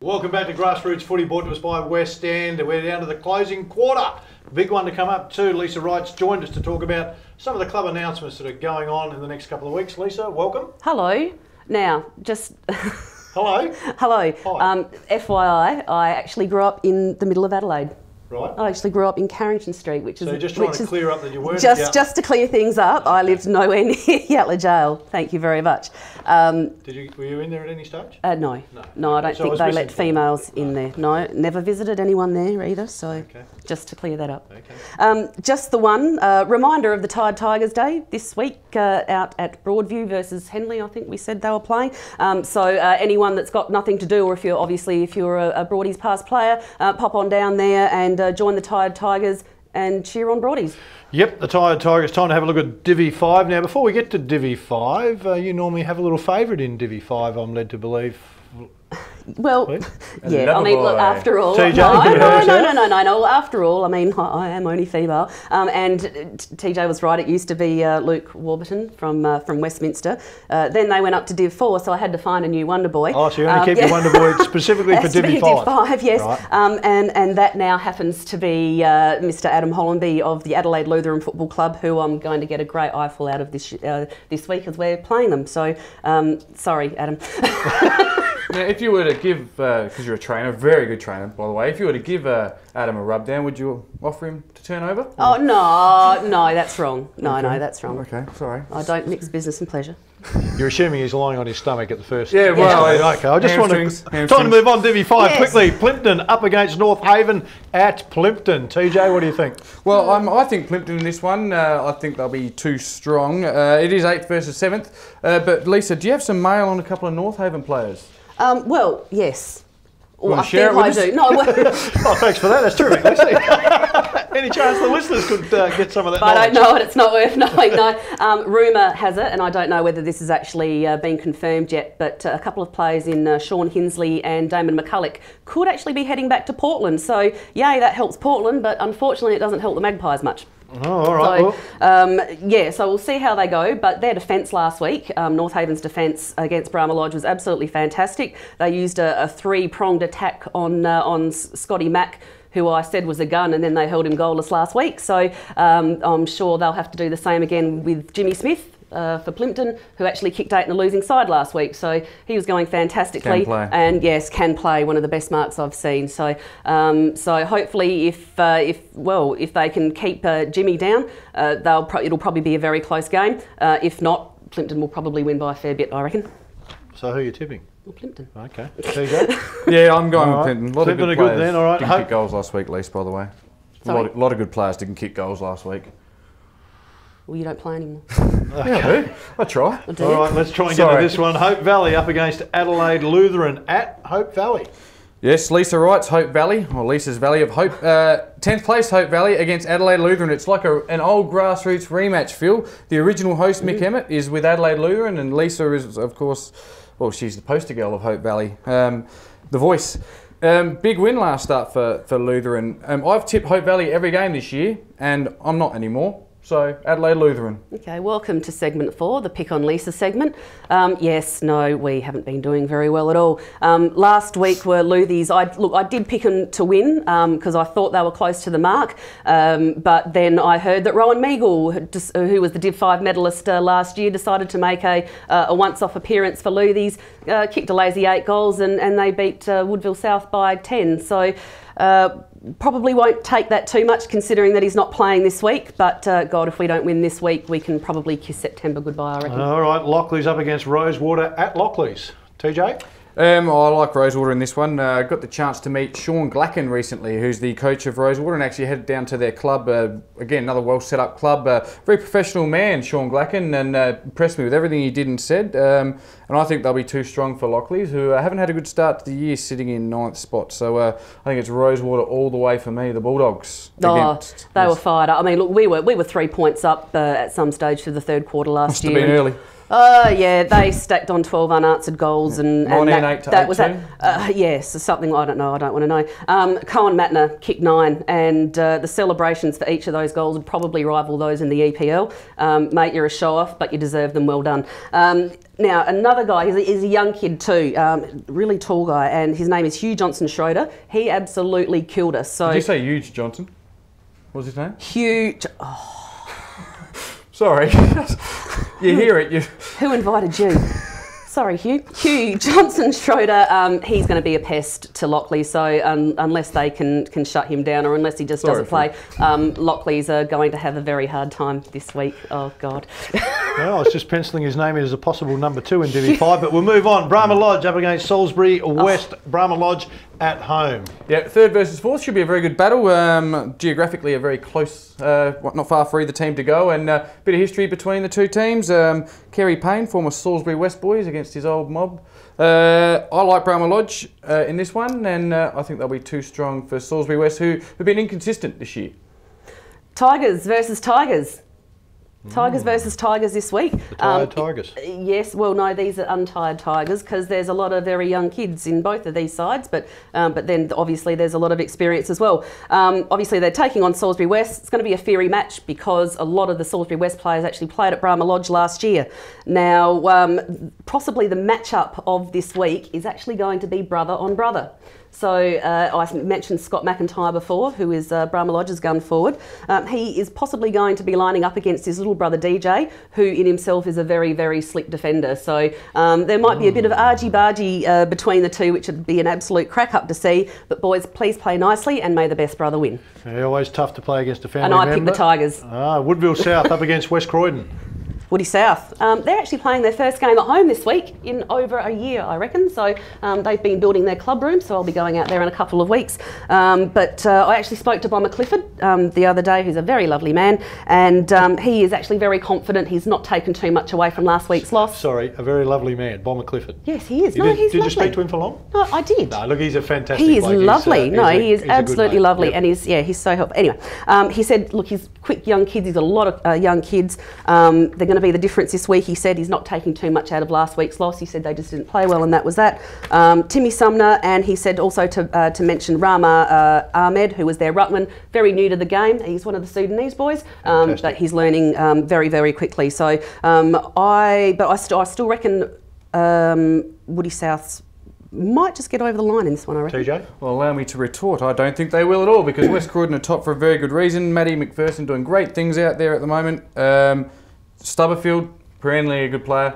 Welcome back to Grassroots Footy, brought to us by West End. We're down to the closing quarter. Big one to come up too. Lisa Wright's joined us to talk about some of the club announcements that are going on in the next couple of weeks. Lisa, welcome. Hello. Now, just... Hello. Hello. Hi. FYI, I actually grew up in the middle of Adelaide. Right. I actually grew up in Carrington Street, which is... So you're just trying to clear up that you weren't... Just to clear things up, I lived nowhere near Yatala Jail. Thank you very much. Were you in there at any stage? No, I don't think they let females in there. No, never visited anyone there either, so just to clear that up. Okay. Just the one, reminder of the Tide Tigers Day this week out at Broadview versus Henley, I think we said they were playing. So anyone that's got nothing to do, or if you're a Broadies past player, pop on down there and join the Tide Tigers and cheer on Broadies. Yep, the Tide Tigers. Time to have a look at Divi 5. Now, before we get to Divi 5, you normally have a little favourite in Divi 5, I'm led to believe. Well, yeah, I mean, look, after all... TJ, no, after all, I mean, I am only female. And TJ was right, it used to be Luke Warburton from Westminster. Then they went up to Div 4, so I had to find a new Wonder Boy. Oh, so you only keep your Wonder Boy specifically for Divi 5? Div 5, yes. Right. And that now happens to be Mr. Adam Hollanby of the Adelaide Lutheran Football Club, who I'm going to get a great eyeful out of this week as we're playing them. So, sorry, Adam. Now, if you were to give, because you're a trainer, very good trainer, by the way, if you were to give Adam a rub down, would you offer him to turn over? Oh, no, that's wrong. No, that's wrong. Okay, sorry. I don't mix business and pleasure. You're assuming he's lying on his stomach at the first. Yeah, well, okay. I just want to time to move on. Divi 5 quickly. Plympton up against North Haven at Plympton. TJ, what do you think? Well, I think Plympton in this one. I think they'll be too strong. It is 8th versus 7th. But Lisa, do you have some mail on a couple of North Haven players? Well, yes. You want to share it with us? No, oh, thanks for that. That's terrific. Any chance the listeners could get some of that knowledge? I don't know it. It's not worth knowing. No. Rumour has it, and I don't know whether this has actually been confirmed yet, but a couple of players in Sean Hinsley and Damon McCulloch could actually be heading back to Portland. So, yay, that helps Portland, but unfortunately it doesn't help the Magpies much. Oh, all right. So, so we'll see how they go. But their defence last week, North Haven's defence against Brahma Lodge was absolutely fantastic. They used a three-pronged attack on Scotty Mack, who I said was a gun, and then they held him goalless last week. So I'm sure they'll have to do the same again with Jimmy Smith for Plympton, who actually kicked 8 in a losing side last week. So he was going fantastically. Can play. And yes, can play, one of the best marks I've seen. So so hopefully if they can keep Jimmy down, it'll probably be a very close game. If not, Plympton will probably win by a fair bit, I reckon. So who are you tipping? Plympton. Okay. There you go. Yeah, I'm going with Plympton. A lot of good players then, all right. didn't kick goals last week, Lisa, by the way. A lot of good players didn't kick goals last week. Well, you don't play anymore. Okay. Yeah, I do. I try. I do. All right, let's try and get to this one. Hope Valley up against Adelaide Lutheran at Hope Valley. Yes, Lisa Wright's Hope Valley, or Lisa's Valley of Hope. 10th place Hope Valley against Adelaide Lutheran. It's like an old grassroots rematch, Phil. The original host, Mick Emmett, is with Adelaide Lutheran, and Lisa is, of course, well, she's the poster girl of Hope Valley. The voice. Big win last start for Lutheran. I've tipped Hope Valley every game this year, and I'm not anymore. So, Adelaide Lutheran. Okay, welcome to segment 4, the Pick on Lisa segment. Yes, no, we haven't been doing very well at all. Last week were Luthies. I did pick them to win because I thought they were close to the mark. But then I heard that Rowan Meagle, who was the Div 5 medalist last year, decided to make a once-off appearance for Luthies, kicked a lazy 8 goals and they beat Woodville South by 10. So, probably won't take that too much considering that he's not playing this week, but God, if we don't win this week, we can probably kiss September goodbye, I reckon. All right, Lockley's up against Rosewater at Lockley's. TJ? I like Rosewater in this one. Got the chance to meet Sean Glacken recently, who's the coach of Rosewater, and actually headed down to their club. Again, another well set up club. Very professional man, Sean Glacken, and impressed me with everything he did and said. And I think they'll be too strong for Lockleys, who haven't had a good start to the year, sitting in 9th spot. So I think it's Rosewater all the way for me, the Bulldogs. Oh, they were fired up. I mean, look, we were 3 points up at some stage through the third quarter last year. Must have been early. Yeah, they stacked on 12 unanswered goals, and that was that. Yes, something I don't know. I don't want to know. Cohen Matner kicked 9, and the celebrations for each of those goals would probably rival those in the EPL. Mate, you're a show off, but you deserve them. Well done. Now, another guy, he's a young kid too, really tall guy, and his name is Hugh Johnson-Schroeder. He absolutely killed us. So, did you say Hugh Johnson? What was his name? Hugh... Sorry. You hear it. Who invited you? Sorry, Hugh. Hugh Johnson-Schroeder, he's going to be a pest to Lockley, so unless they can shut him down, or unless he just doesn't play, Lockleys are going to have a very hard time this week. Oh, God. Well, I was just penciling his name in as a possible number 2 in Div 5, but we'll move on. Brahma Lodge up against Salisbury West. Brahma Lodge at home. Yeah, 3rd versus 4th should be a very good battle. Geographically, a very close, not far for either team to go, and a bit of history between the two teams. Kerry Payne, former Salisbury West boys, against his old mob. I like Brahma Lodge in this one, and I think they'll be too strong for Salisbury West, who have been inconsistent this year. Tigers versus Tigers. Tigers versus Tigers this week. The tired Tigers. Yes, well, no, these are untired Tigers, because there's a lot of very young kids in both of these sides, but then obviously there's a lot of experience as well. Obviously they're taking on Salisbury West. It's going to be a fiery match because a lot of the Salisbury West players actually played at Brahma Lodge last year. Now, possibly the matchup of this week is actually going to be brother on brother. So I mentioned Scott McIntyre before, who is Brahma Lodge's gun forward. He is possibly going to be lining up against his little brother DJ, who in himself is a very, very slick defender. So there might be a bit of argy-bargy between the two, which would be an absolute crack up to see. But boys, please play nicely, and may the best brother win. Yeah, always tough to play against a family member. And I picked the Tigers. Woodville South up against West Croydon. Woody South. They're actually playing their first game at home this week in over a year, I reckon. So they've been building their club room, so I'll be going out there in a couple of weeks. But I actually spoke to Bomber Clifford the other day, who's a very lovely man, and he is actually very confident. He's not taken too much away from last week's loss. Sorry, a very lovely man, Bomber Clifford. Yes, he is. He's lovely. Did you speak to him for long? No, I did. No, look, he's a fantastic He is bloke. lovely. He is absolutely lovely, and he's so helpful. Anyway, he said, look, he's quick young kids. He's got a lot of young kids. They're going to be the difference this week. He said he's not taking too much out of last week's loss. He said they just didn't play well, and that was that. Timmy Sumner, and he said also to mention Rama Ahmed, who was their ruckman, very new to the game. He's one of the Sudanese boys, but he's learning very, very quickly. So I still reckon Woody South's might just get over the line in this one, I reckon. TJ? Well, allow me to retort. I don't think they will at all, because West Croydon are top for a very good reason. Matty McPherson doing great things out there at the moment. Stubberfield, perennially a good player.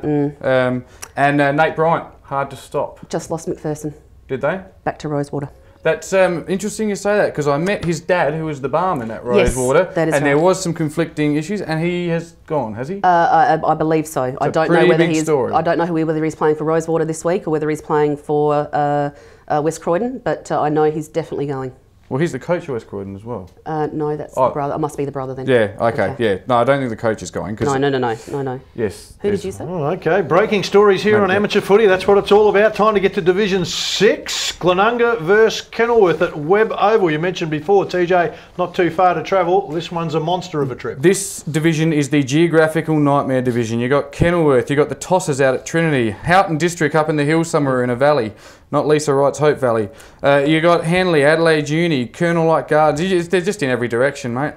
And Nate Bryant, hard to stop. Just lost McPherson. Did they? Back to Rosewater. That's interesting you say that, because I met his dad, who was the barman at Rosewater, yes, that is and right. There was some conflicting issues, and he has gone, has he? I believe so. I don't know whether he's. Story. I don't know whether he's playing for Rosewater this week or whether he's playing for West Croydon, but I know he's definitely going. Well, he's the coach of West Croydon as well. No, that's the brother. It must be the brother then. Yeah, okay, yeah. No, I don't think the coach is going. No. Yes. Who did you say? Oh, okay, breaking stories here on Amateur Footy. That's what it's all about. Time to get to Division 6. Glenunga versus Kenilworth at Webb Oval. You mentioned before, TJ, not too far to travel. This one's a monster of a trip. This division is the geographical nightmare division. You got Kenilworth, you got the Tossers out at Trinity, Houghton District up in the hills somewhere in a valley. Not Lisa Wright's Hope Valley. You got Hanley, Adelaide Uni, Colonel Light Guards. They're just in every direction, mate.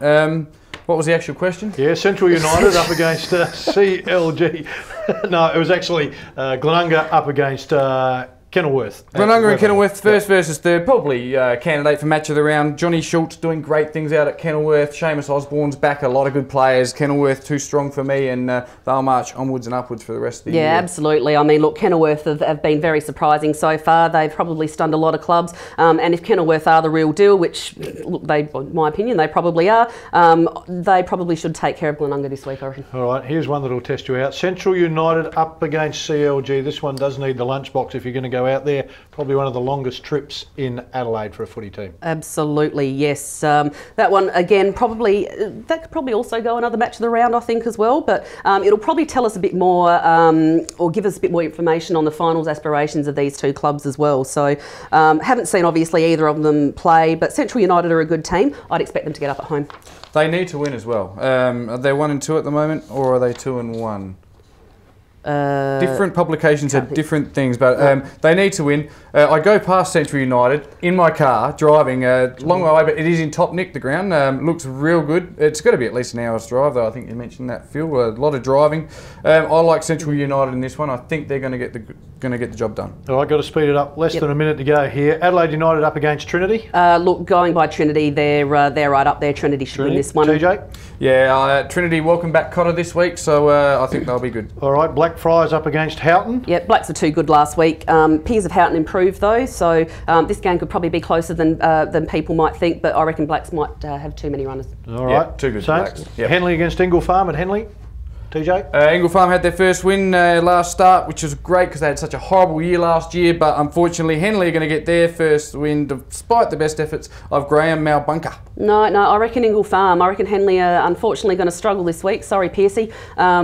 What was the actual question? Yeah, Central United up against CLG. No, it was actually Glenunga up against Kenilworth. Glenunga and Kenilworth, first versus third, probably candidate for match of the round. Johnny Schultz doing great things out at Kenilworth. Seamus Osborne's back, a lot of good players. Kenilworth too strong for me, and they'll march onwards and upwards for the rest of the year. Yeah, absolutely. I mean, look, Kenilworth have been very surprising so far. They've probably stunned a lot of clubs, and if Kenilworth are the real deal, which, look, in my opinion, they probably are, they probably should take care of Glenunga this week, I reckon. All right, here's one that'll test you out. Central United up against CLG. This one does need the lunchbox if you're going to go out there. Probably one of the longest trips in Adelaide for a footy team. Absolutely, yes. That one, again, probably, that could probably also go another match of the round, I think, as well. But it'll probably tell us a bit more, or give us a bit more information on the finals aspirations of these two clubs as well. So, haven't seen, obviously, either of them play, but Central United are a good team. I'd expect them to get up at home. They need to win as well. Are they 1-2 at the moment, or are they 2-1? Different publications have different things, but they need to win. I go past Central United in my car, driving a long way away, but it is in top nick, the ground. Looks real good. It's got to be at least an hour's drive, though. I think you mentioned that, Phil. A lot of driving. I like Central United in this one. I think they're going to get the job done. All right, got to speed it up. Less than a minute to go here. Adelaide United up against Trinity. Look, going by Trinity, they're right up there. Trinity should win this one. TJ? Yeah, Trinity welcome back Cotter this week, so I think they'll be good. All right, Blackfriars up against Houghton. Yeah, Blacks were too good last week. Peers of Houghton improved though, so this game could probably be closer than people might think, but I reckon Blacks might have too many runners. All right, too good. Blacks. Yep. Henley against Ingle Farm at Henley. TJ? Ingle Farm had their first win last start, which was great because they had such a horrible year last year, but unfortunately Henley are going to get their first win despite the best efforts of Graham Malbunker. No, I reckon Ingle Farm. I reckon Henley are unfortunately going to struggle this week. Sorry, Piercy. I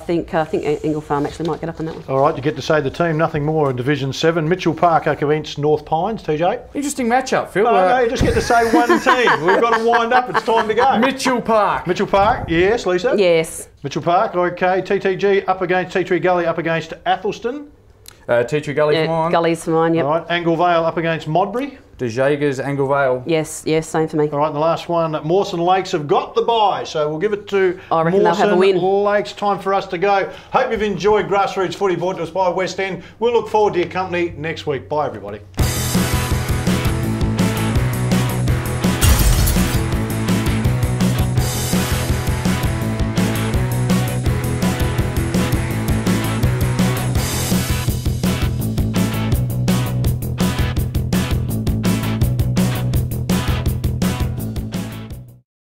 think Ingle Farm actually might get up on that one. All right, you get to say the team, nothing more in Division 7. Mitchell Park up against North Pines. TJ? Interesting matchup, Phil. No, you just get to say one team. We've got to wind up. It's time to go. Mitchell Park. Mitchell Park, yes, Lisa? Yes. Mitchell Park, okay. TTG up against Tea Tree Gully, up against Athelston. Tea Tree Gully for mine. Gully's for mine, yep. All right, Angle Vale up against Modbury. De Jager's Angle Vale. Yes, same for me. All right, and the last one, Mawson Lakes have got the bye, so we'll give it to I reckon they'll have a win. Lakes. Time for us to go. Hope you've enjoyed Grassroots Footy brought to us by West End. We'll look forward to your company next week. Bye, everybody.